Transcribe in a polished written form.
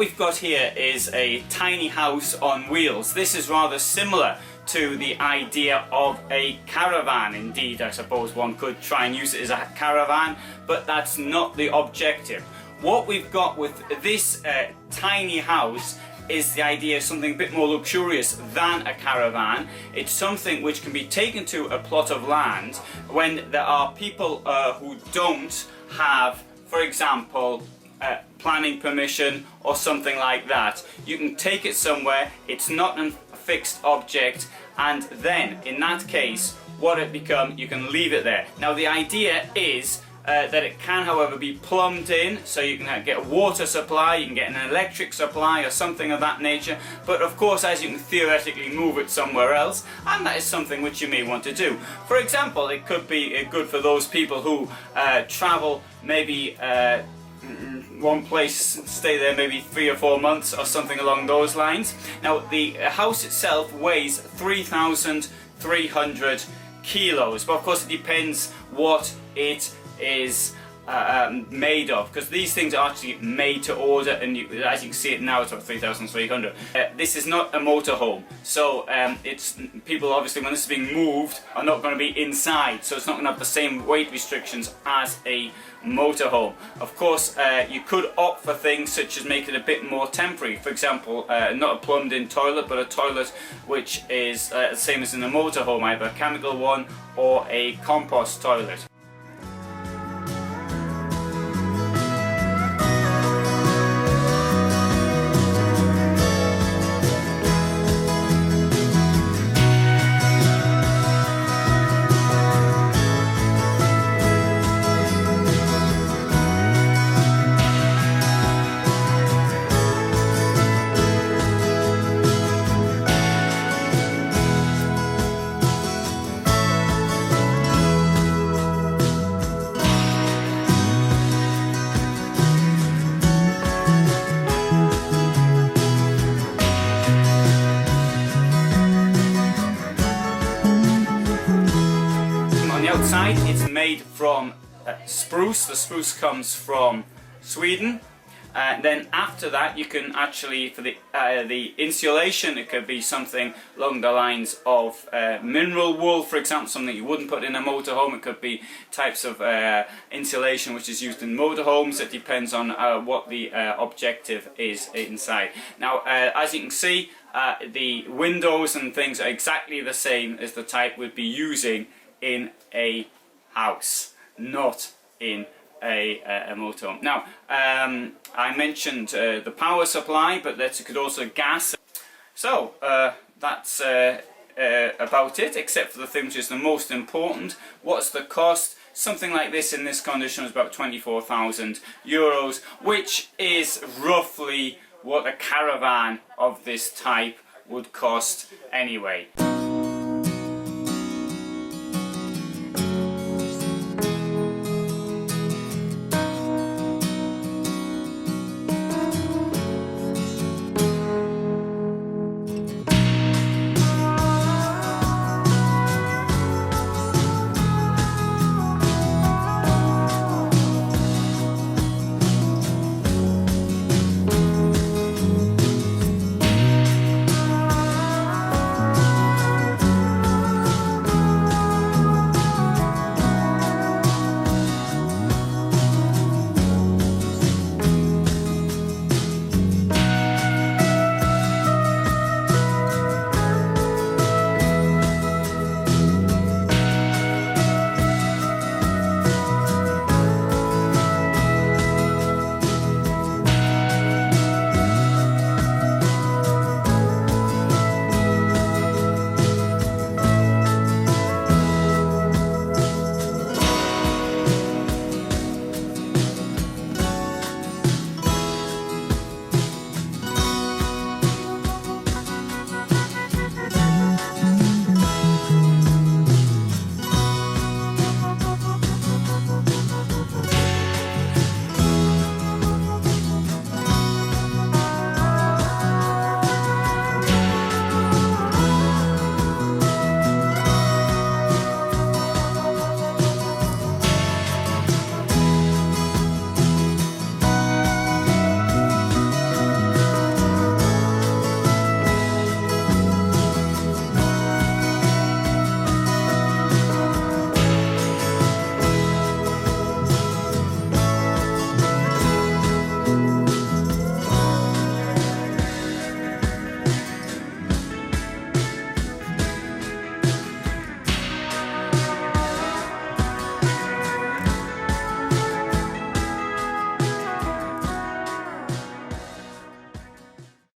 we've got here is a tiny house on wheels. This is rather similar to the idea of a caravan. Indeed, I suppose one could try and use it as a caravan, but that's not the objective. What we've got with this tiny house is the idea of something a bit more luxurious than a caravan. It's something which can be taken to a plot of land when there are people who don't have, for example, planning permission or something like that. You can take it somewhere, it's not a fixed object, and then in that case what it becomes, you can leave it there. Now the idea is that it can, however, be plumbed in, so you can get a water supply, you can get an electric supply or something of that nature, but of course as you can theoretically move it somewhere else, and that is something which you may want to do. For example, it could be good for those people who travel maybe one place, stay there maybe 3 or 4 months or something along those lines. Now the house itself weighs 3,300 kilos, but of course it depends what it is made of, because these things are actually made to order, and as you can see it now, it's about 3,300. This is not a motorhome, so it's people obviously when this is being moved are not going to be inside, so it's not going to have the same weight restrictions as a motorhome. Of course, you could opt for things such as make it a bit more temporary. For example, not a plumbed-in toilet, but a toilet which is the same as in a motorhome, either a chemical one or a compost toilet. Outside, it's made from spruce. The spruce comes from Sweden. Then after that, you can actually, for the insulation, it could be something along the lines of mineral wool, for example, something you wouldn't put in a motorhome. It could be types of insulation which is used in motorhomes. It depends on what the objective is inside. Now, as you can see, the windows and things are exactly the same as the type we'd be using in a house, not in a motorhome. Now, I mentioned the power supply, but that could also gas. So that's about it, except for the thing which is the most important. What's the cost? Something like this in this condition is about 24,000 euros, which is roughly what a caravan of this type would cost anyway.